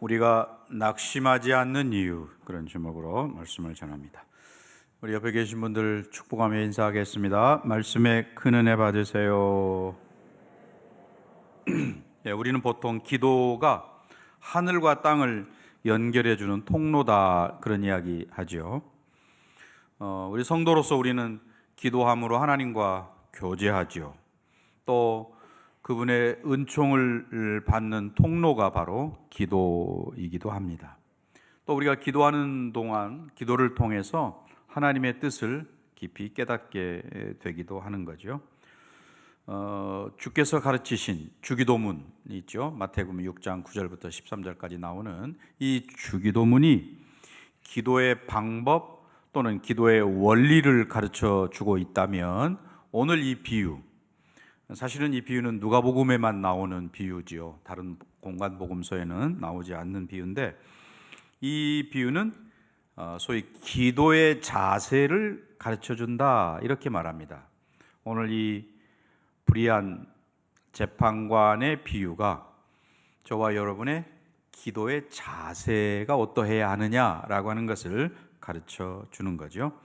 우리가 낙심하지 않는 이유, 그런 제목으로 말씀을 전합니다. 우리 옆에 계신 분들 축복하며 인사하겠습니다. 말씀에 큰 은혜 받으세요. 예, 우리는 보통 기도가 하늘과 땅을 연결해주는 통로다, 그런 이야기 하죠. 우리 성도로서 우리는 기도함으로 하나님과 교제하죠. 또 그분의 은총을 받는 통로가 바로 기도이기도 합니다. 또 우리가 기도하는 동안 기도를 통해서 하나님의 뜻을 깊이 깨닫게 되기도 하는 거죠. 주께서 가르치신 주기도문이 있죠. 마태복음 6장 9절부터 13절까지 나오는 이 주기도문이 기도의 방법 또는 기도의 원리를 가르쳐 주고 있다면, 오늘 이 비유, 사실은 이 비유는 누가복음에만 나오는 비유지요. 다른 공간 복음서에는 나오지 않는 비유인데, 이 비유는 소위 기도의 자세를 가르쳐 준다, 이렇게 말합니다. 오늘 이 불의한 재판관의 비유가 저와 여러분의 기도의 자세가 어떠해야 하느냐라고 하는 것을 가르쳐 주는 거죠.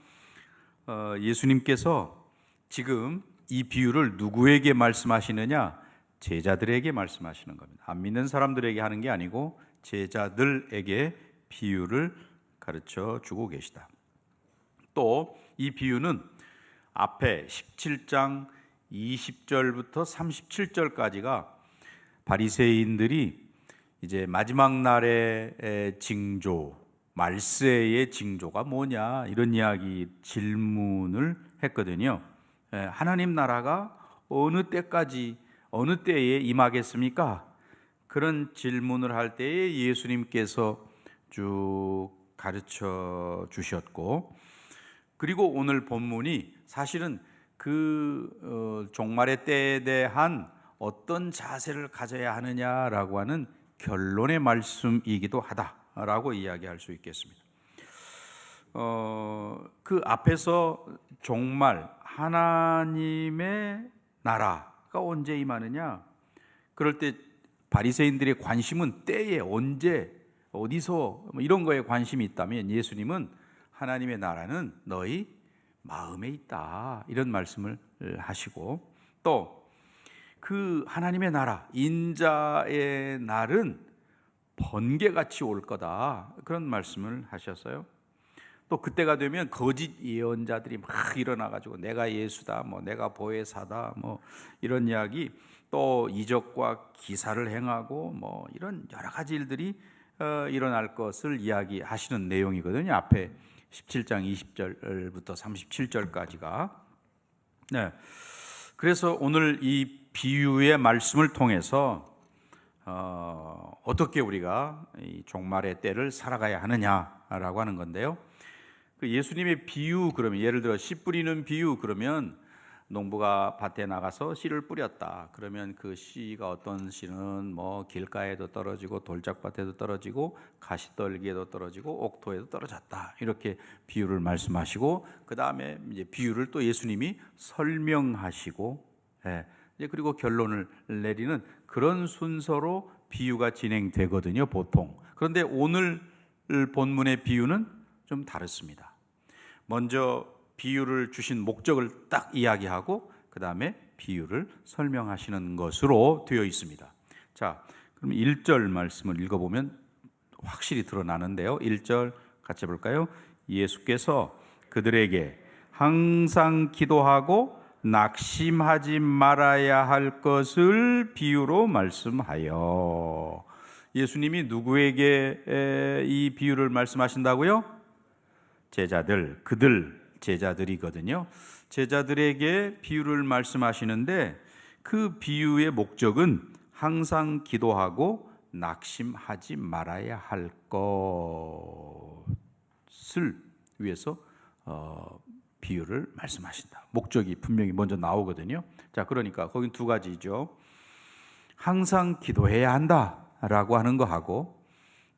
예수님께서 지금 이 비유를 누구에게 말씀하시느냐? 제자들에게 말씀하시는 겁니다. 안 믿는 사람들에게 하는 게 아니고 제자들에게 비유를 가르쳐 주고 계시다. 또 이 비유는 앞에 17장 20절부터 37절까지가 바리새인들이 이제 마지막 날의 징조, 말세의 징조가 뭐냐, 이런 이야기 질문을 했거든요. 하나님 나라가 어느 때까지, 어느 때에 임하겠습니까? 그런 질문을 할 때에 예수님께서 쭉 가르쳐 주셨고, 그리고 오늘 본문이 사실은 그 종말의 때에 대한 어떤 자세를 가져야 하느냐라고 하는 결론의 말씀이기도 하다라고 이야기할 수 있겠습니다. 그 앞에서 종말, 하나님의 나라가 언제 임하느냐? 그럴 때 바리새인들의 관심은 때에, 언제, 어디서, 이런 거에 관심이 있다면, 예수님은 하나님의 나라는 너희 마음에 있다, 이런 말씀을 하시고, 또 그 하나님의 나라, 인자의 날은 번개같이 올 거다, 그런 말씀을 하셨어요. 또 그때가 되면 거짓 예언자들이 막 일어나가지고 내가 예수다, 내가 보혜사다, 이런 이야기, 또 이적과 기사를 행하고 이런 여러 가지 일들이 일어날 것을 이야기하시는 내용이거든요. 앞에 17장 20절부터 37절까지가. 네. 그래서 오늘 이 비유의 말씀을 통해서 어떻게 우리가 이 종말의 때를 살아가야 하느냐라고 하는 건데요. 그 예수님의 비유, 그러면 예를 들어 씨 뿌리는 비유, 그러면 농부가 밭에 나가서 씨를 뿌렸다. 그러면 그 씨가 어떤 씨는 길가에도 떨어지고 돌짝밭에도 떨어지고 가시떨기에도 떨어지고 옥토에도 떨어졌다, 이렇게 비유를 말씀하시고, 그 다음에 이제 비유를 또 예수님이 설명하시고, 이제 그리고 결론을 내리는 그런 순서로 비유가 진행되거든요, 보통. 그런데 오늘 본문의 비유는 좀 다릅니다. 먼저 비유를 주신 목적을 딱 이야기하고 그 다음에 비유를 설명하시는 것으로 되어 있습니다. 자, 그럼 1절 말씀을 읽어보면 확실히 드러나는데요. 1절 같이 볼까요? 예수께서 그들에게 항상 기도하고 낙심하지 말아야 할 것을 비유로 말씀하여. 예수님이 누구에게 이 비유를 말씀하신다고요? 제자들, 그들, 제자들이거든요. 제자들에게 비유를 말씀하시는데, 그 비유의 목적은 항상 기도하고 낙심하지 말아야 할 것을 위해서 비유를 말씀하신다. 목적이 분명히 먼저 나오거든요. 자, 그러니까 거긴 두 가지죠. 항상 기도해야 한다라고 하는 거하고,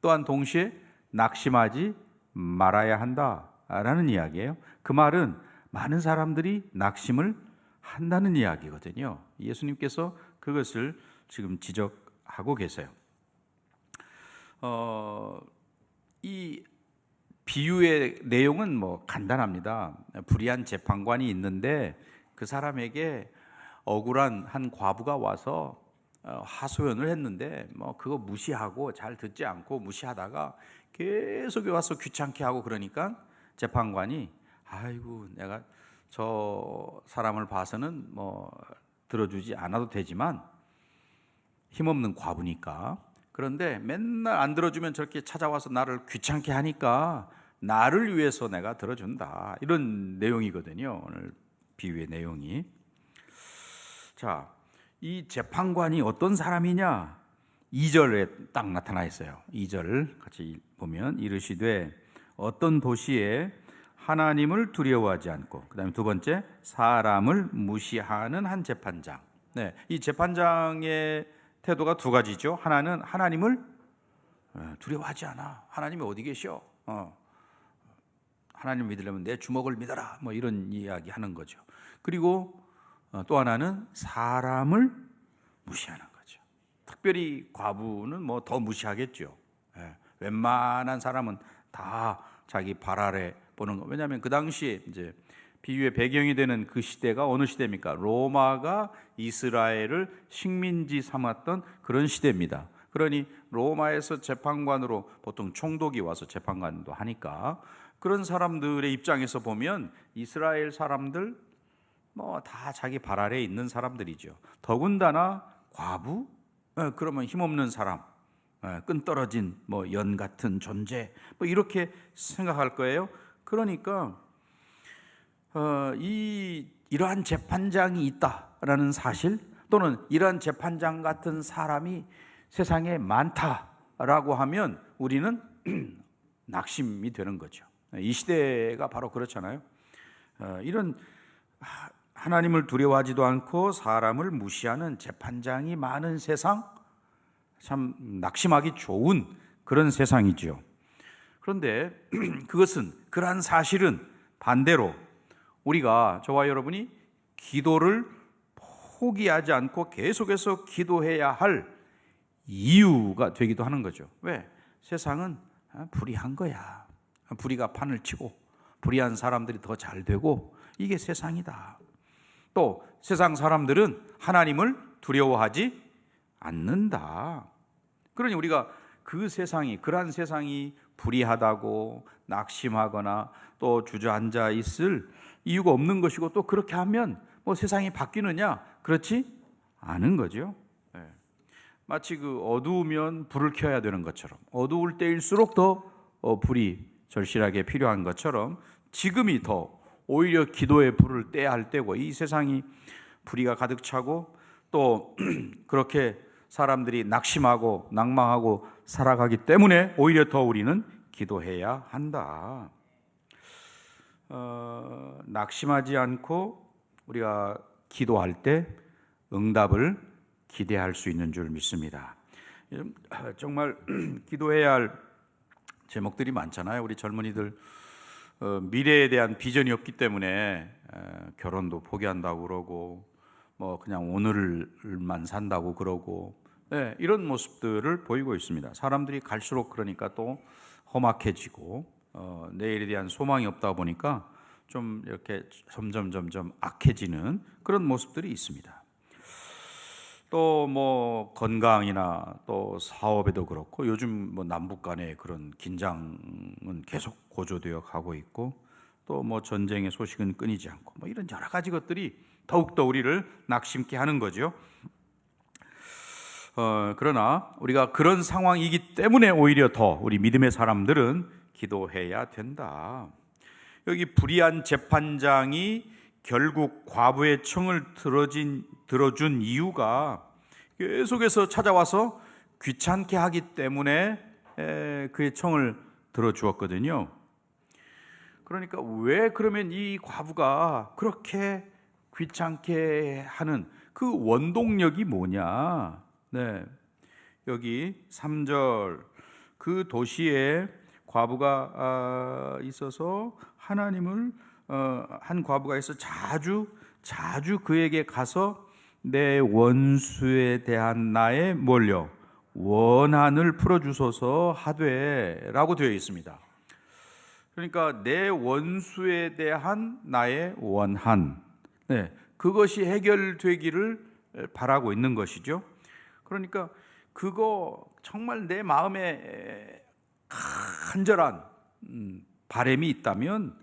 또한 동시에 낙심하지 말아야 한다라는 이야기예요. 그 말은 많은 사람들이 낙심을 한다는 이야기거든요. 예수님께서 그것을 지금 지적하고 계세요. 이 비유의 내용은 뭐 간단합니다. 불의한 재판관이 있는데 그 사람에게 억울한 한 과부가 와서 하소연을 했는데 뭐 그거 무시하고 잘 듣지 않고 무시하다가 계속 와서 귀찮게 하고 그러니까 재판관이 아이고 내가 저 사람을 봐서는 뭐 들어주지 않아도 되지만 힘없는 과부니까 그런데 맨날 안 들어주면 저렇게 찾아와서 나를 귀찮게 하니까 나를 위해서 내가 들어준다 이런 내용이거든요. 오늘 비유의 내용이. 자, 이 재판관이 어떤 사람이냐? 2절에 딱 나타나 있어요. 2절 같이 보면 이르시되 어떤 도시에 하나님을 두려워하지 않고 그다음에 두 번째 사람을 무시하는 한 재판장. 네, 이 재판장의 태도가 두 가지죠. 하나는 하나님을 두려워하지 않아. 하나님이 어디 계셔? 하나님 믿으려면 내 주먹을 믿어라. 뭐 이런 이야기 하는 거죠. 그리고 또 하나는 사람을 무시하는 거죠. 특별히 과부는 뭐 더 무시하겠죠. 웬만한 사람은 다 자기 발 아래 보는 거. 왜냐하면 그 당시에 이제 비유의 배경이 되는 그 시대가 어느 시대입니까? 로마가 이스라엘을 식민지 삼았던 그런 시대입니다. 그러니 로마에서 재판관으로 보통 총독이 와서 재판관도 하니까 그런 사람들의 입장에서 보면 이스라엘 사람들 뭐 다 자기 발 아래에 있는 사람들이죠. 더군다나 과부? 그러면 힘없는 사람, 끈 떨어진 뭐 연 같은 존재, 뭐 이렇게 생각할 거예요. 그러니까 이러한 재판장이 있다라는 사실 또는 이러한 재판장 같은 사람이 세상에 많다라고 하면 우리는 낙심이 되는 거죠. 이 시대가 바로 그렇잖아요. 이런 하나님을 두려워하지도 않고 사람을 무시하는 재판장이 많은 세상, 참 낙심하기 좋은 그런 세상이죠. 그런데 그것은 그러한 사실은 반대로 우리가 저와 여러분이 기도를 포기하지 않고 계속해서 기도해야 할 이유가 되기도 하는 거죠. 왜? 세상은 불의한 거야. 불의가 판을 치고 불의한 사람들이 더 잘 되고 이게 세상이다. 또 세상 사람들은 하나님을 두려워하지 않는다. 그러니 우리가 그 세상이 그러한 세상이 불의하다고 낙심하거나 또 주저앉아 있을 이유가 없는 것이고 또 그렇게 하면 뭐 세상이 바뀌느냐? 그렇지 않은 거죠. 마치 그 어두우면 불을 켜야 되는 것처럼 어두울 때일수록 더 불이 절실하게 필요한 것처럼 지금이 더 오히려 기도의 불을 떼야 할 때고 이 세상이 불의가 가득 차고 또 그렇게 사람들이 낙심하고 낭망하고 살아가기 때문에 오히려 더 우리는 기도해야 한다. 낙심하지 않고 우리가 기도할 때 응답을 기대할 수 있는 줄 믿습니다. 정말 기도해야 할 제목들이 많잖아요. 우리 젊은이들 미래에 대한 비전이 없기 때문에 결혼도 포기한다고 그러고 뭐 그냥 오늘만 산다고 그러고 이런 모습들을 보이고 있습니다. 사람들이 갈수록 그러니까 또 험악해지고 내일에 대한 소망이 없다 보니까 좀 이렇게 점점 악해지는 그런 모습들이 있습니다. 또 뭐 건강이나 또 사업에도 그렇고 요즘 뭐 남북 간의 그런 긴장은 계속 고조되어 가고 있고 또 뭐 전쟁의 소식은 끊이지 않고 뭐 이런 여러 가지 것들이 더욱더 우리를 낙심케 하는 거죠. 그러나 우리가 그런 상황이기 때문에 오히려 더 우리 믿음의 사람들은 기도해야 된다. 여기 불의한 재판장이 결국 과부의 청을 들어준 이유가 계속해서 찾아와서 귀찮게 하기 때문에 그의 청을 들어주었거든요. 그러니까 왜 그러면 이 과부가 그렇게 귀찮게 하는 그 원동력이 뭐냐? 네, 여기 3절 그 도시에 과부가 있어서 하나님을 한 과부가 있어 자주 그에게 가서 내 원수에 대한 나의 뭘요? 원한을 풀어주소서 하되라고 되어 있습니다. 그러니까 내 원수에 대한 나의 원한, 그것이 해결되기를 바라고 있는 것이죠. 그러니까 그거 정말 내 마음에 간절한 바람이 있다면,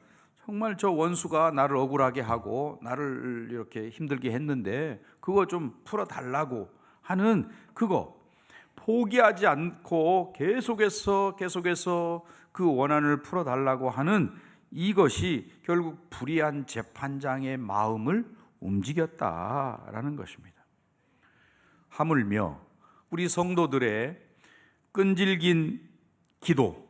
정말 저 원수가 나를 억울하게 하고 나를 이렇게 힘들게 했는데 그거 좀 풀어달라고 하는 그거, 포기하지 않고 계속해서 그 원한을 풀어달라고 하는 이것이 결국 불의한 재판장의 마음을 움직였다라는 것입니다. 하물며 우리 성도들의 끈질긴 기도,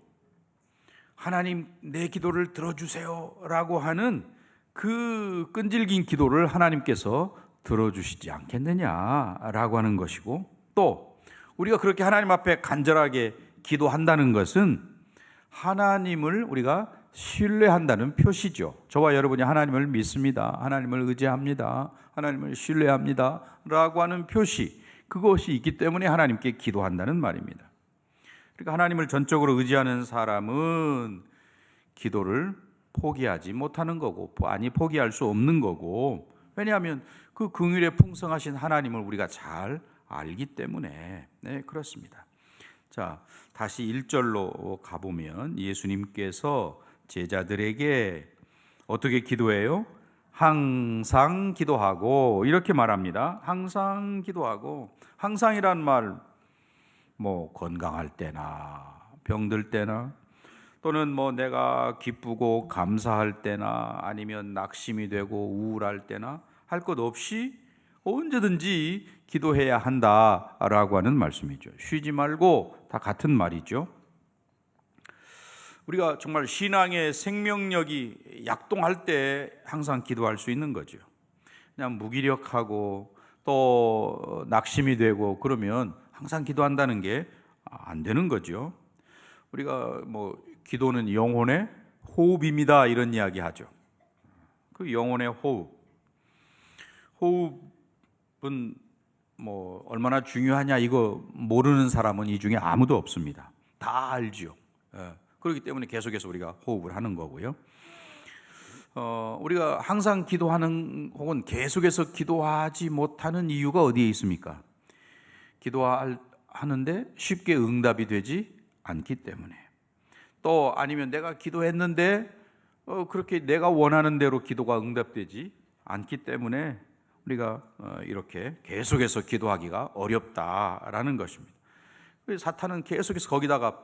하나님 내 기도를 들어주세요 라고 하는 그 끈질긴 기도를 하나님께서 들어주시지 않겠느냐라고 하는 것이고, 또 우리가 그렇게 하나님 앞에 간절하게 기도한다는 것은 하나님을 우리가 신뢰한다는 표시죠. 저와 여러분이 하나님을 믿습니다, 하나님을 의지합니다, 하나님을 신뢰합니다 라고 하는 표시, 그것이 있기 때문에 하나님께 기도한다는 말입니다. 그러니까 하나님을 전적으로 의지하는 사람은 기도를 포기하지 못하는 거고, 아니 포기할 수 없는 거고, 왜냐하면 그 긍휼에 풍성하신 하나님을 우리가 잘 알기 때문에. 그렇습니다. 자, 다시 1절로 가보면 예수님께서 제자들에게 어떻게 기도해요? 항상 기도하고 이렇게 말합니다. 항상 기도하고. 항상이란 말, 건강할 때나 병들 때나, 또는 내가 기쁘고 감사할 때나, 아니면 낙심이 되고 우울할 때나, 할 것 없이 언제든지 기도해야 한다라고 하는 말씀이죠. 쉬지 말고, 다 같은 말이죠. 우리가 정말 신앙의 생명력이 약동할 때 항상 기도할 수 있는 거죠. 그냥 무기력하고 또 낙심이 되고 그러면 항상 기도한다는 게 안 되는 거죠. 우리가 기도는 영혼의 호흡입니다 이런 이야기 하죠. 그 영혼의 호흡은 얼마나 중요하냐, 이거 모르는 사람은 이 중에 아무도 없습니다. 다 알죠. 그렇기 때문에 계속해서 우리가 호흡을 하는 거고요. 우리가 항상 기도하는, 혹은 계속해서 기도하지 못하는 이유가 어디에 있습니까? 기도하는데 쉽게 응답이 되지 않기 때문에, 또 아니면 내가 기도했는데 그렇게 내가 원하는 대로 기도가 응답되지 않기 때문에 우리가 이렇게 계속해서 기도하기가 어렵다라는 것입니다. 사탄은 계속해서 거기다가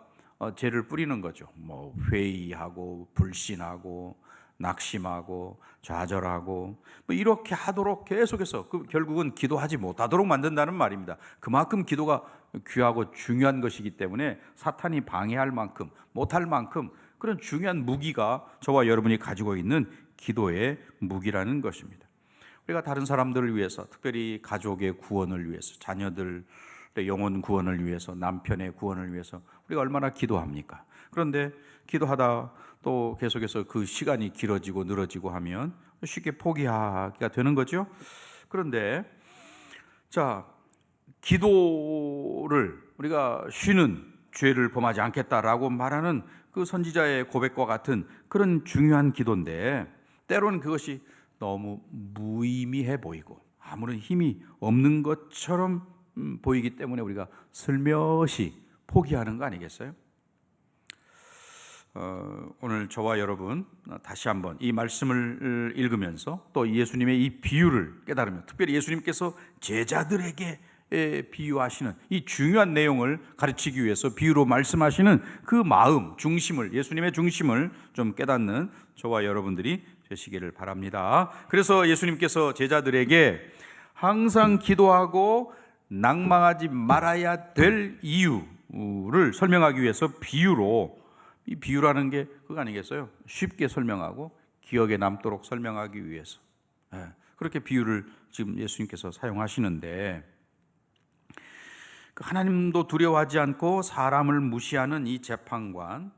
죄를 뿌리는 거죠. 회의하고 불신하고 낙심하고 좌절하고 이렇게 하도록 계속해서 결국은 기도하지 못하도록 만든다는 말입니다. 그만큼 기도가 귀하고 중요한 것이기 때문에 사탄이 방해할 만큼, 못할 만큼 그런 중요한 무기가 저와 여러분이 가지고 있는 기도의 무기라는 것입니다. 우리가 다른 사람들을 위해서, 특별히 가족의 구원을 위해서, 자녀들의 영혼 구원을 위해서, 남편의 구원을 위해서 우리가 얼마나 기도합니까? 그런데 기도하다 또 계속해서 그 시간이 길어지고 늘어지고 하면 쉽게 포기하기가 되는 거죠. 그런데 기도를 우리가 쉬는, 죄를 범하지 않겠다라고 말하는 그 선지자의 고백과 같은 그런 중요한 기도인데, 때로는 그것이 너무 무의미해 보이고 아무런 힘이 없는 것처럼 보이기 때문에 우리가 슬며시 포기하는 거 아니겠어요? 오늘 저와 여러분 다시 한번 이 말씀을 읽으면서 또 예수님의 이 비유를 깨달으면, 특별히 예수님께서 제자들에게 비유하시는 이 중요한 내용을 가르치기 위해서 비유로 말씀하시는 그 마음, 중심을, 예수님의 중심을 좀 깨닫는 저와 여러분들이 되시기를 바랍니다. 그래서 예수님께서 제자들에게 항상 기도하고 낭망하지 말아야 될 이유를 설명하기 위해서 비유로, 이 비유라는 게 그거 아니겠어요? 쉽게 설명하고 기억에 남도록 설명하기 위해서 그렇게 비유를 지금 예수님께서 사용하시는데, 하나님도 두려워하지 않고 사람을 무시하는 이 재판관,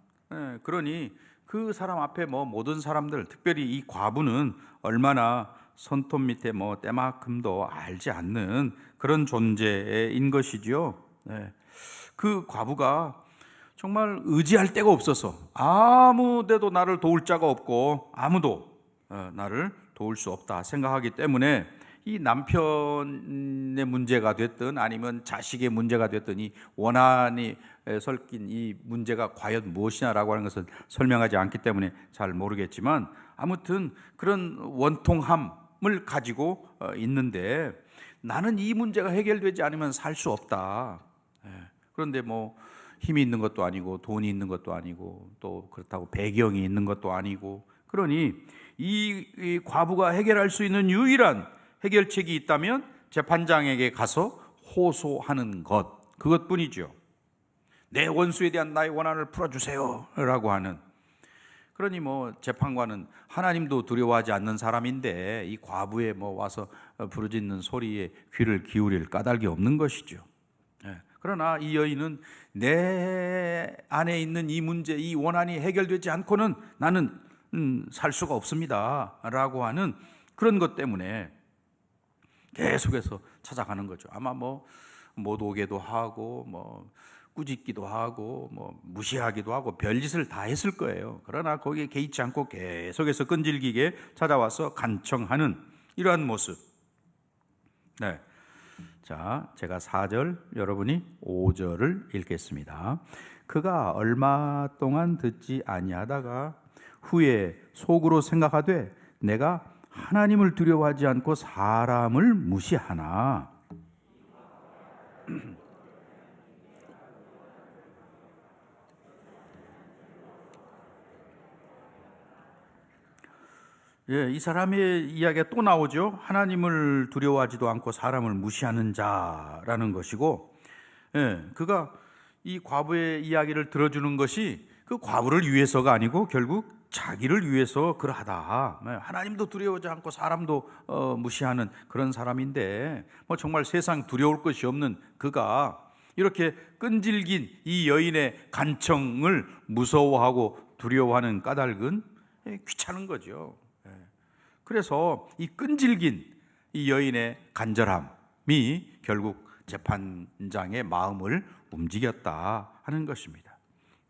그러니 그 사람 앞에 모든 사람들, 특별히 이 과부는 얼마나 손톱 밑에 때만큼도 알지 않는 그런 존재인 것이죠. 그 과부가 정말 의지할 데가 없어서 아무 데도 나를 도울 자가 없고 아무도 나를 도울 수 없다 생각하기 때문에 이 남편의 문제가 됐든 아니면 자식의 문제가 됐든 이 원한이 섞인 이 문제가 과연 무엇이냐라고 하는 것을 설명하지 않기 때문에 잘 모르겠지만 아무튼 그런 원통함을 가지고 있는데 나는 이 문제가 해결되지 않으면 살 수 없다. 그런데 뭐 힘이 있는 것도 아니고 돈이 있는 것도 아니고 또 그렇다고 배경이 있는 것도 아니고 그러니 이 과부가 해결할 수 있는 유일한 해결책이 있다면 재판장에게 가서 호소하는 것, 그것뿐이죠. 내 원수에 대한 나의 원한을 풀어주세요 라고 하는. 그러니 뭐 재판관은 하나님도 두려워하지 않는 사람인데 이 과부의 뭐 와서 부르짖는 소리에 귀를 기울일 까닭이 없는 것이죠. 그러나 이 여인은 내 안에 있는 이 문제, 이 원한이 해결되지 않고는 나는 살 수가 없습니다 라고 하는 그런 것 때문에 계속해서 찾아가는 거죠. 아마 뭐 못 오게도 하고 뭐 꾸짖기도 하고 뭐 무시하기도 하고 별짓을 다 했을 거예요. 그러나 거기에 개의치 않고 계속해서 끈질기게 찾아와서 간청하는 이러한 모습. 네. 자, 제가 4절, 여러분이 5절을 읽겠습니다. 그가 얼마 동안 듣지 아니하다가 후에 속으로 생각하되 내가 하나님을 두려워하지 않고 사람을 무시하나. 예, 이 사람의 이야기가 또 나오죠. 하나님을 두려워하지도 않고 사람을 무시하는 자라는 것이고, 예, 그가 이 과부의 이야기를 들어주는 것이 그 과부를 위해서가 아니고 결국 자기를 위해서 그러하다. 하나님도 두려워하지 않고 사람도 무시하는 그런 사람인데 뭐 정말 세상 두려울 것이 없는 그가 이렇게 끈질긴 이 여인의 간청을 무서워하고 두려워하는 까닭은 귀찮은 거죠. 그래서 이 끈질긴 이 여인의 간절함이 결국 재판장의 마음을 움직였다 하는 것입니다.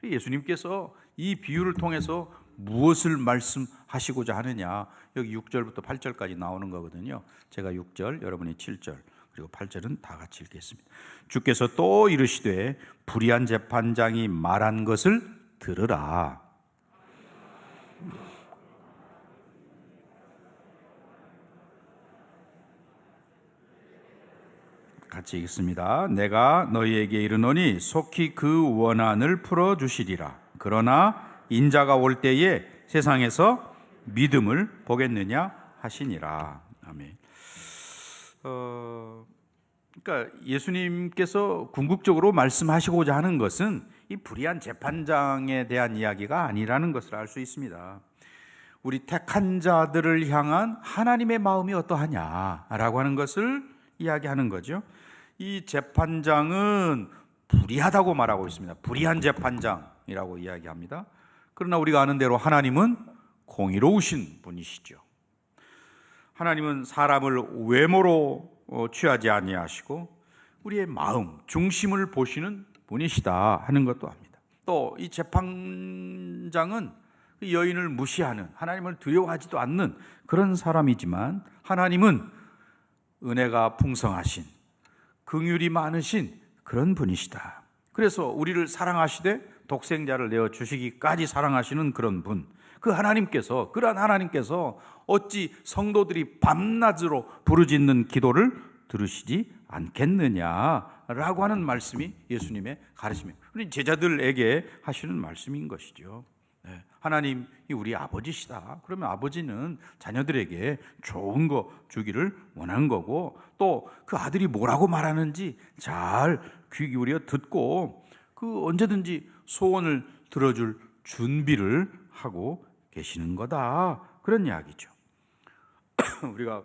예수님께서 이 비유를 통해서 무엇을 말씀하시고자 하느냐, 여기 6절부터 8절까지 나오는 거거든요. 제가 6절, 여러분이 7절, 그리고 8절은 다 같이 읽겠습니다. 주께서 또 이르시되 불의한 재판장이 말한 것을 들으라. 같이 읽습니다. 내가 너희에게 이르노니 속히 그 원한을 풀어주시리라. 그러나 인자가 올 때에 세상에서 믿음을 보겠느냐 하시니라. 아멘. 그러니까 예수님께서 궁극적으로 말씀하시고자 하는 것은 이 불의한 재판장에 대한 이야기가 아니라는 것을 알 수 있습니다. 우리 택한 자들을 향한 하나님의 마음이 어떠하냐라고 하는 것을 이야기하는 거죠. 이 재판장은 불의하다고 말하고 있습니다. 불의한 재판장이라고 이야기합니다. 그러나 우리가 아는 대로 하나님은 공의로우신 분이시죠. 하나님은 사람을 외모로 취하지 아니하시고 우리의 마음, 중심을 보시는 분이시다 하는 것도 압니다. 또 이 재판장은 여인을 무시하는, 하나님을 두려워하지도 않는 그런 사람이지만 하나님은 은혜가 풍성하신, 긍휼이 많으신 그런 분이시다. 그래서 우리를 사랑하시되 독생자를 내어 주시기까지 사랑하시는 그런 분, 그 하나님께서, 그러한 하나님께서 어찌 성도들이 밤낮으로 부르짖는 기도를 들으시지 않겠느냐라고 하는 말씀이 예수님의 가르침입니다. 우리 제자들에게 하시는 말씀인 것이죠. 하나님이 우리 아버지시다. 그러면 아버지는 자녀들에게 좋은 거 주기를 원하는 거고, 또 그 아들이 뭐라고 말하는지 잘 귀 기울여 듣고 그 언제든지 소원을 들어줄 준비를 하고 계시는 거다, 그런 이야기죠. 우리가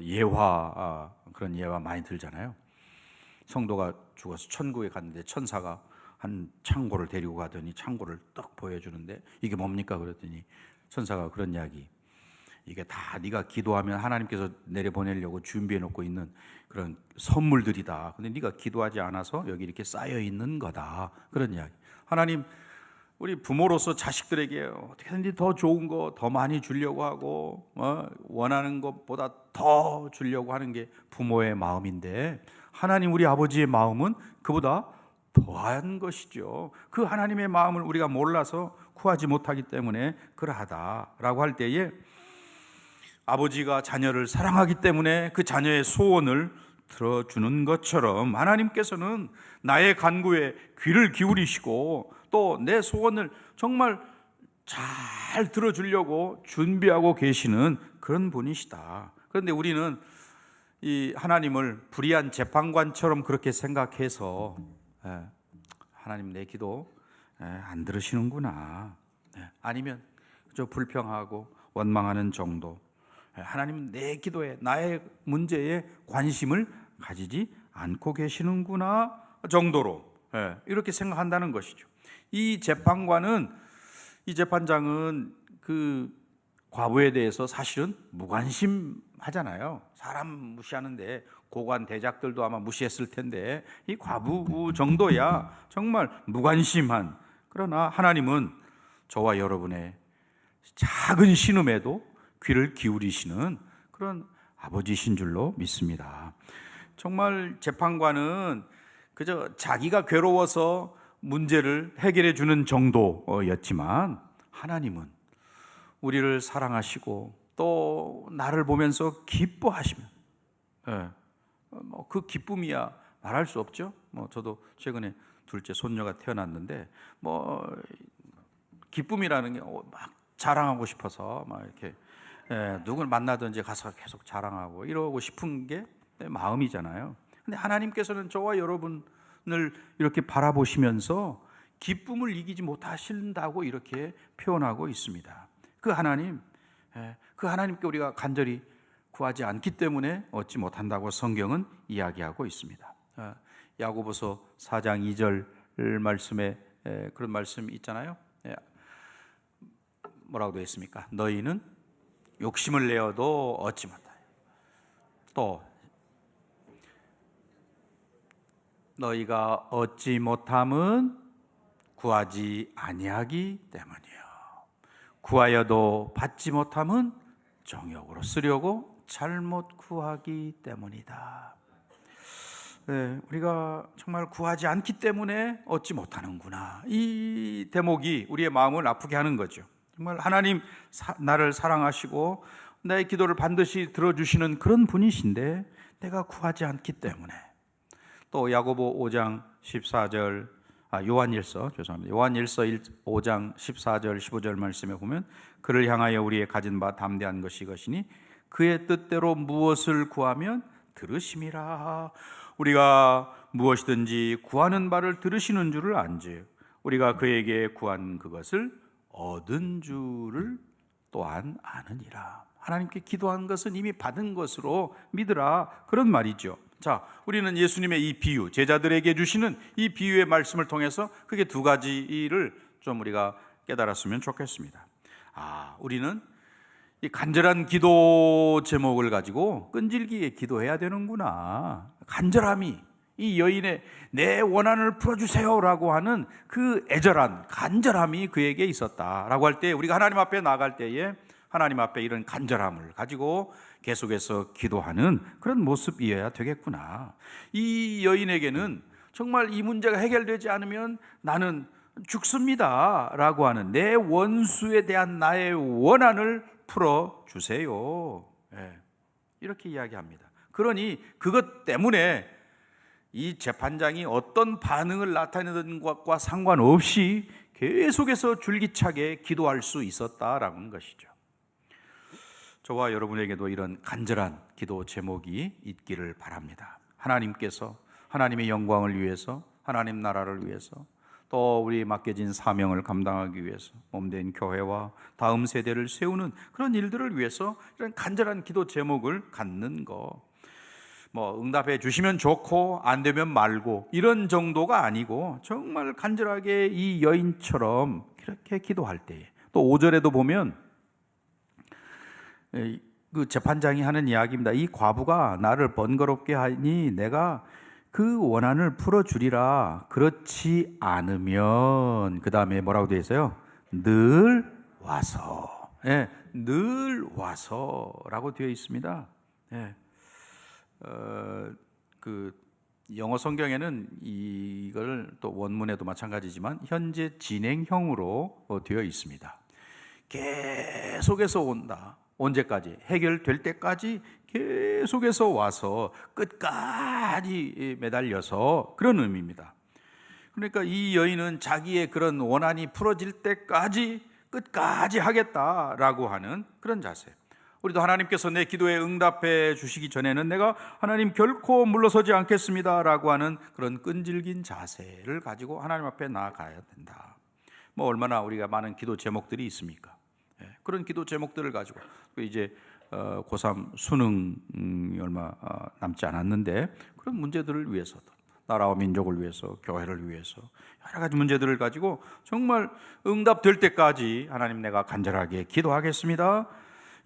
예화, 그런 예화 많이 들잖아요. 성도가 죽어서 천국에 갔는데 천사가 한 창고를 데리고 가더니 창고를 딱 보여주는데 이게 뭡니까 그랬더니 천사가 그런 이야기, 이게 다 네가 기도하면 하나님께서 내려보내려고 준비해 놓고 있는 그런 선물들이다. 근데 네가 기도하지 않아서 여기 이렇게 쌓여 있는 거다. 그런 이야기. 하나님, 우리 부모로서 자식들에게 어떻게든지 더 좋은 거 더 많이 주려고 하고 원하는 것보다 더 주려고 하는 게 부모의 마음인데, 하나님 우리 아버지의 마음은 그보다 더한 것이죠. 그 하나님의 마음을 우리가 몰라서 구하지 못하기 때문에 그러하다라고 할 때에, 아버지가 자녀를 사랑하기 때문에 그 자녀의 소원을 들어주는 것처럼 하나님께서는 나의 간구에 귀를 기울이시고 또 내 소원을 정말 잘 들어주려고 준비하고 계시는 그런 분이시다. 그런데 우리는 이 하나님을 불의한 재판관처럼 그렇게 생각해서 하나님 내 기도 안 들으시는구나, 아니면 저 불평하고 원망하는 정도, 하나님 내 기도에 나의 문제에 관심을 가지지 않고 계시는구나 정도로 이렇게 생각한다는 것이죠. 이 재판장은 그 과부에 대해서 사실은 무관심하잖아요. 사람 무시하는데 고관 대작들도 아마 무시했을 텐데 이 과부 정도야 정말 무관심한, 그러나 하나님은 저와 여러분의 작은 신음에도 귀를 기울이시는 그런 아버지신 줄로 믿습니다. 정말 재판관은 그저 자기가 괴로워서 문제를 해결해 주는 정도였지만, 하나님은 우리를 사랑하시고 또 나를 보면서 기뻐하시면, 그 기쁨이야 말할 수 없죠. 저도 최근에 둘째 손녀가 태어났는데 기쁨이라는 게 막 자랑하고 싶어서 막 이렇게 누굴 만나든지 가서 계속 자랑하고 이러고 싶은 게 내 마음이잖아요. 근데 하나님께서는 저와 여러분을 이렇게 바라보시면서 기쁨을 이기지 못하신다고 이렇게 표현하고 있습니다. 그 하나님께 우리가 간절히 구하지 않기 때문에 얻지 못한다고 성경은 이야기하고 있습니다. 야고보서 4장 2절 말씀에 그런 말씀이 있잖아요. 뭐라고 되어 있습니까? 너희는 욕심을 내어도 얻지 못하여, 또 너희가 얻지 못함은 구하지 아니하기 때문이요, 구하여도 받지 못함은 정욕으로 쓰려고 잘못 구하기 때문이다. 우리가 정말 구하지 않기 때문에 얻지 못하는구나, 이 대목이 우리의 마음을 아프게 하는 거죠. 정말 하나님 나를 사랑하시고 나의 기도를 반드시 들어주시는 그런 분이신데 내가 구하지 않기 때문에. 또 야고보 5장 14절 요한일서 5장 14절 15절 말씀에 보면, 그를 향하여 우리의 가진 바 담대한 것이 이것이니 그의 뜻대로 무엇을 구하면 들으심이라. 우리가 무엇이든지 구하는 바를 들으시는 줄을 안즉 우리가 그에게 구한 그것을 얻은 줄을 또한 아느니라. 하나님께 기도한 것은 이미 받은 것으로 믿으라, 그런 말이죠. 자, 우리는 예수님의 이 비유, 제자들에게 주시는 이 비유의 말씀을 통해서 크게 두 가지를 좀 우리가 깨달았으면 좋겠습니다. 우리는 이 간절한 기도 제목을 가지고 끈질기게 기도해야 되는구나. 간절함이, 이 여인의 내 원한을 풀어주세요라고 하는 그 애절한 간절함이 그에게 있었다라고 할 때, 우리가 하나님 앞에 나갈 때에 하나님 앞에 이런 간절함을 가지고 계속해서 기도하는 그런 모습이어야 되겠구나. 이 여인에게는 정말 이 문제가 해결되지 않으면 나는 죽습니다 라고 하는 내 원수에 대한 나의 원한을 풀어주세요, 이렇게 이야기합니다. 그러니 그것 때문에 이 재판장이 어떤 반응을 나타내는 것과 상관없이 계속해서 줄기차게 기도할 수 있었다라는 것이죠. 저와 여러분에게도 이런 간절한 기도 제목이 있기를 바랍니다. 하나님께서 하나님의 영광을 위해서, 하나님 나라를 위해서, 또 우리 맡겨진 사명을 감당하기 위해서 몸된 교회와 다음 세대를 세우는 그런 일들을 위해서 이런 간절한 기도 제목을 갖는 거, 응답해 주시면 좋고 안 되면 말고 이런 정도가 아니고, 정말 간절하게 이 여인처럼 이렇게 기도할 때에, 또 5절에도 보면 그 재판장이 하는 이야기입니다. 이 과부가 나를 번거롭게 하니 내가 그 원한을 풀어주리라. 그렇지 않으면 그 다음에 뭐라고 되어 있어요? 늘 와서. 예, 늘 와서라고 되어 있습니다. 예. 그 영어 성경에는 이걸 또 원문에도 마찬가지지만 현재 진행형으로 되어 있습니다. 계속해서 온다. 언제까지? 해결될 때까지 계속해서 와서 끝까지 매달려서 그런 의미입니다. 그러니까 이 여인은 자기의 그런 원한이 풀어질 때까지 끝까지 하겠다라고 하는 그런 자세. 우리도 하나님께서 내 기도에 응답해 주시기 전에는 내가 하나님 결코 물러서지 않겠습니다라고 하는 그런 끈질긴 자세를 가지고 하나님 앞에 나아가야 된다. 뭐 얼마나 우리가 많은 기도 제목들이 있습니까? 그런 기도 제목들을 가지고 이제 고3 수능이 얼마 남지 않았는데 그런 문제들을 위해서도 나라와 민족을 위해서 교회를 위해서 여러 가지 문제들을 가지고 정말 응답될 때까지 하나님 내가 간절하게 기도하겠습니다.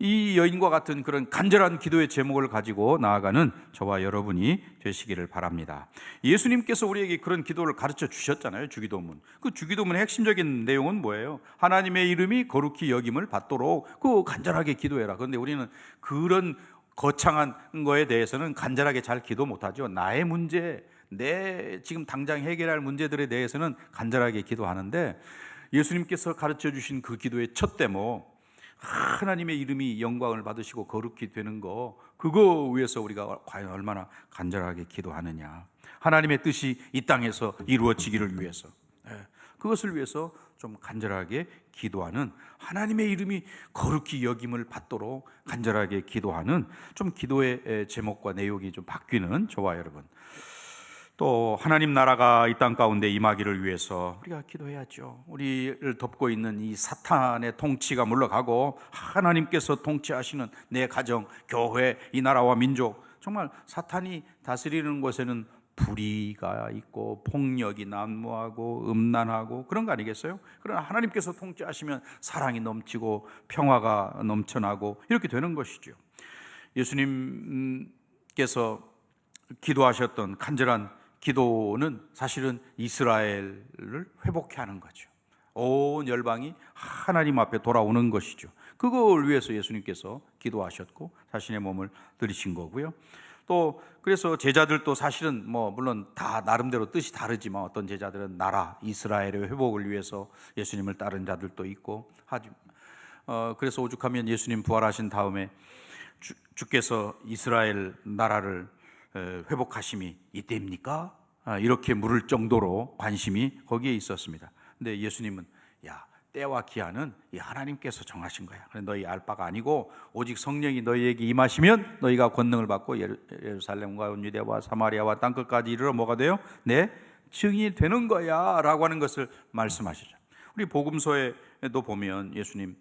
이 여인과 같은 그런 간절한 기도의 제목을 가지고 나아가는 저와 여러분이 되시기를 바랍니다. 예수님께서 우리에게 그런 기도를 가르쳐 주셨잖아요. 주기도문. 그 주기도문의 핵심적인 내용은 뭐예요? 하나님의 이름이 거룩히 여김을 받도록 그 간절하게 기도해라. 그런데 우리는 그런 거창한 거에 대해서는 간절하게 잘 기도 못하죠. 나의 문제, 내 지금 당장 해결할 문제들에 대해서는 간절하게 기도하는데 예수님께서 가르쳐 주신 그 기도의 첫 대목, 하나님의 이름이 영광을 받으시고 거룩히 되는 거, 그거 위해서 우리가 과연 얼마나 간절하게 기도하느냐. 하나님의 뜻이 이 땅에서 이루어지기를 위해서, 그것을 위해서 좀 간절하게 기도하는, 하나님의 이름이 거룩히 여김을 받도록 간절하게 기도하는 좀 기도의 제목과 내용이 좀 바뀌는 저와 여러분, 또 하나님 나라가 이 땅 가운데 임하기를 위해서 우리가 기도해야죠. 우리를 덮고 있는 이 사탄의 통치가 물러가고 하나님께서 통치하시는 내 가정, 교회, 이 나라와 민족, 정말 사탄이 다스리는 곳에는 불의가 있고 폭력이 난무하고 음란하고 그런 거 아니겠어요? 그러나 하나님께서 통치하시면 사랑이 넘치고 평화가 넘쳐나고 이렇게 되는 것이죠. 예수님께서 기도하셨던 간절한 기도는 사실은 이스라엘을 회복케 하는 거죠. 온 열방이 하나님 앞에 돌아오는 것이죠. 그걸 위해서 예수님께서 기도하셨고 자신의 몸을 들이신 거고요. 또 그래서 제자들도 사실은 뭐 물론 다 나름대로 뜻이 다르지만 어떤 제자들은 나라 이스라엘의 회복을 위해서 예수님을 따른 자들도 있고 하지. 그래서 오죽하면 예수님 부활하신 다음에 주께서 이스라엘 나라를 회복하심이 이때입니까? 이렇게 물을 정도로 관심이 거기에 있었습니다. 근데 예수님은 야, 때와 기한은 이 하나님께서 정하신 거야. 너희 알 바가 아니고 오직 성령이 너희에게 임하시면 너희가 권능을 받고 예루살렘과 유대와 사마리아와 땅끝까지 이르러 뭐가 돼요? 내 증인이 되는 거야 라고 하는 것을 말씀하시죠. 우리 복음서에도 보면 예수님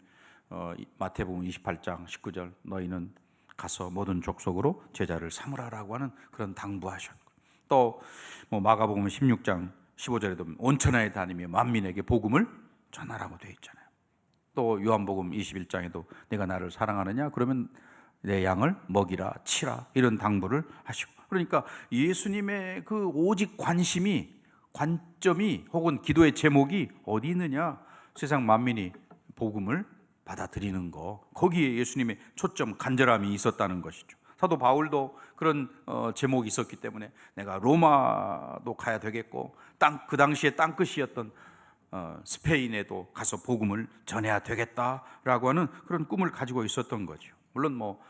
마태복음 28장 19절 너희는 가서 모든 족속으로 제자를 삼으라라고 하는 그런 당부하셨고, 또 뭐 마가복음 16장 15절에도 온 천하에 다니며 만민에게 복음을 전하라고 되어 있잖아요. 또 요한복음 21장에도 내가 나를 사랑하느냐 그러면 내 양을 먹이라 치라 이런 당부를 하시고, 그러니까 예수님의 그 오직 관심이, 관점이 혹은 기도의 제목이 어디 있느냐, 세상 만민이 복음을 받아들이는 거, 거기에 예수님의 초점, 간절함이 있었다는 것이죠. 사도 바울도 그런 제목이 있었기 때문에 내가 로마도 가야 되겠고 그 당시에 땅끝이었던 스페인에도 가서 복음을 전해야 되겠다라고 하는 그런 꿈을 가지고 있었던 거죠. 물론 뭐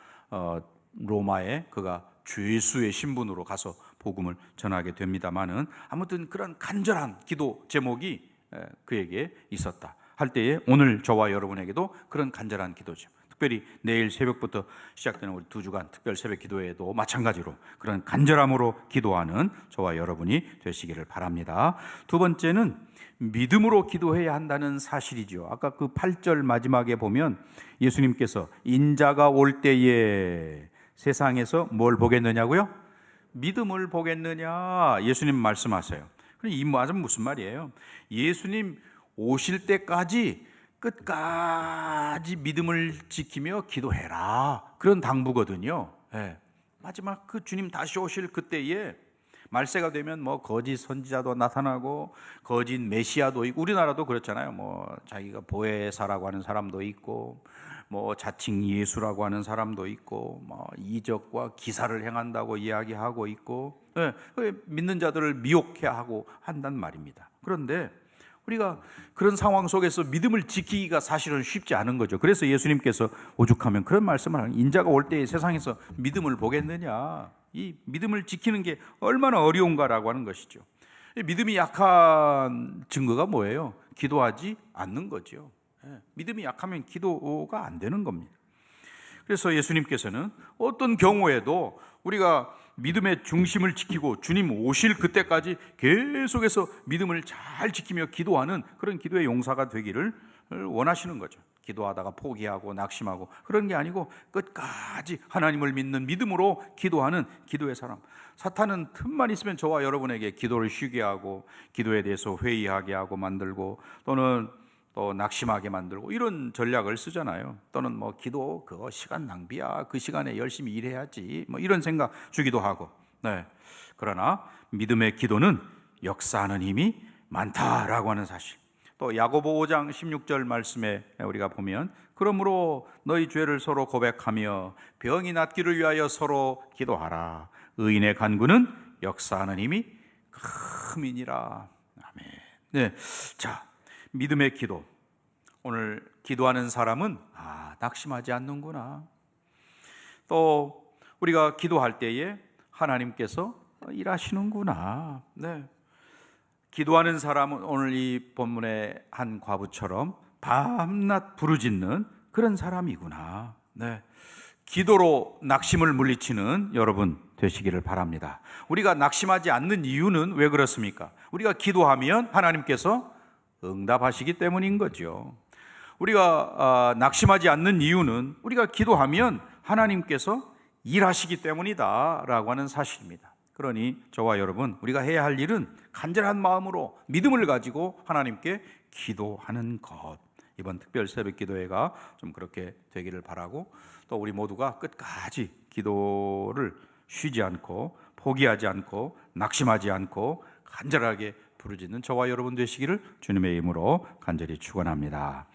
로마에 그가 죄수의 신분으로 가서 복음을 전하게 됩니다만은 아무튼 그런 간절한 기도 제목이 그에게 있었다 할 때에 오늘 저와 여러분에게도 그런 간절한 기도죠. 특별히 내일 새벽부터 시작되는 우리 2주간 특별 새벽 기도회에도 마찬가지로 그런 간절함으로 기도하는 저와 여러분이 되시기를 바랍니다. 두 번째는 믿음으로 기도해야 한다는 사실이죠. 아까 그 8절 마지막에 보면 예수님께서 인자가 올 때에 세상에서 뭘 보겠느냐고요? 믿음을 보겠느냐 예수님 말씀하세요. 이 말은 무슨 말이에요? 예수님 오실 때까지 끝까지 믿음을 지키며 기도해라. 그런 당부거든요. 예. 마지막 그 주님 다시 오실 그때에 말세가 되면 뭐 거짓 선지자도 나타나고 거짓 메시아도 있고, 우리나라도 그렇잖아요. 뭐 자기가 보혜사라고 하는 사람도 있고, 뭐 자칭 예수라고 하는 사람도 있고, 뭐 이적과 기사를 행한다고 이야기하고 있고, 예, 믿는 자들을 미혹해 하고 한단 말입니다. 그런데 우리가 그런 상황 속에서 믿음을 지키기가 사실은 쉽지 않은 거죠. 그래서 예수님께서 오죽하면 그런 말씀을 하는, 인자가 올 때에 세상에서 믿음을 보겠느냐, 이 믿음을 지키는 게 얼마나 어려운가라고 하는 것이죠. 믿음이 약한 증거가 뭐예요? 기도하지 않는 거죠. 믿음이 약하면 기도가 안 되는 겁니다. 그래서 예수님께서는 어떤 경우에도 우리가 믿음의 중심을 지키고 주님 오실 그때까지 계속해서 믿음을 잘 지키며 기도하는 그런 기도의 용사가 되기를 원하시는 거죠. 기도하다가 포기하고 낙심하고 그런 게 아니고 끝까지 하나님을 믿는 믿음으로 기도하는 기도의 사람. 사탄은 틈만 있으면 저와 여러분에게 기도를 쉬게 하고 기도에 대해서 회의하게 하고 만들고, 또는 또 낙심하게 만들고 이런 전략을 쓰잖아요. 또는 뭐 기도 그거 시간 낭비야, 그 시간에 열심히 일해야지, 뭐 이런 생각 주기도 하고. 네. 그러나 믿음의 기도는 역사하는 힘이 많다라고 하는 사실. 또 야고보 5장 16절 말씀에 우리가 보면, 그러므로 너희 죄를 서로 고백하며 병이 낫기를 위하여 서로 기도하라. 의인의 간구는 역사하는 힘이 크니라. 아멘. 네. 자, 믿음의 기도. 오늘 기도하는 사람은 낙심하지 않는구나. 또 우리가 기도할 때에 하나님께서 일하시는구나. 네. 기도하는 사람은 오늘 이 본문의 한 과부처럼 밤낮 부르짖는 그런 사람이구나. 네. 기도로 낙심을 물리치는 여러분 되시기를 바랍니다. 우리가 낙심하지 않는 이유는 왜 그렇습니까? 우리가 기도하면 하나님께서 응답하시기 때문인 거죠. 우리가 낙심하지 않는 이유는 우리가 기도하면 하나님께서 일하시기 때문이다 라고 하는 사실입니다. 그러니 저와 여러분, 우리가 해야 할 일은 간절한 마음으로 믿음을 가지고 하나님께 기도하는 것. 이번 특별 새벽 기도회가 좀 그렇게 되기를 바라고, 또 우리 모두가 끝까지 기도를 쉬지 않고 포기하지 않고 낙심하지 않고 간절하게 부르짖는 저와 여러분 되시기를 주님의 이름으로 간절히 축원합니다.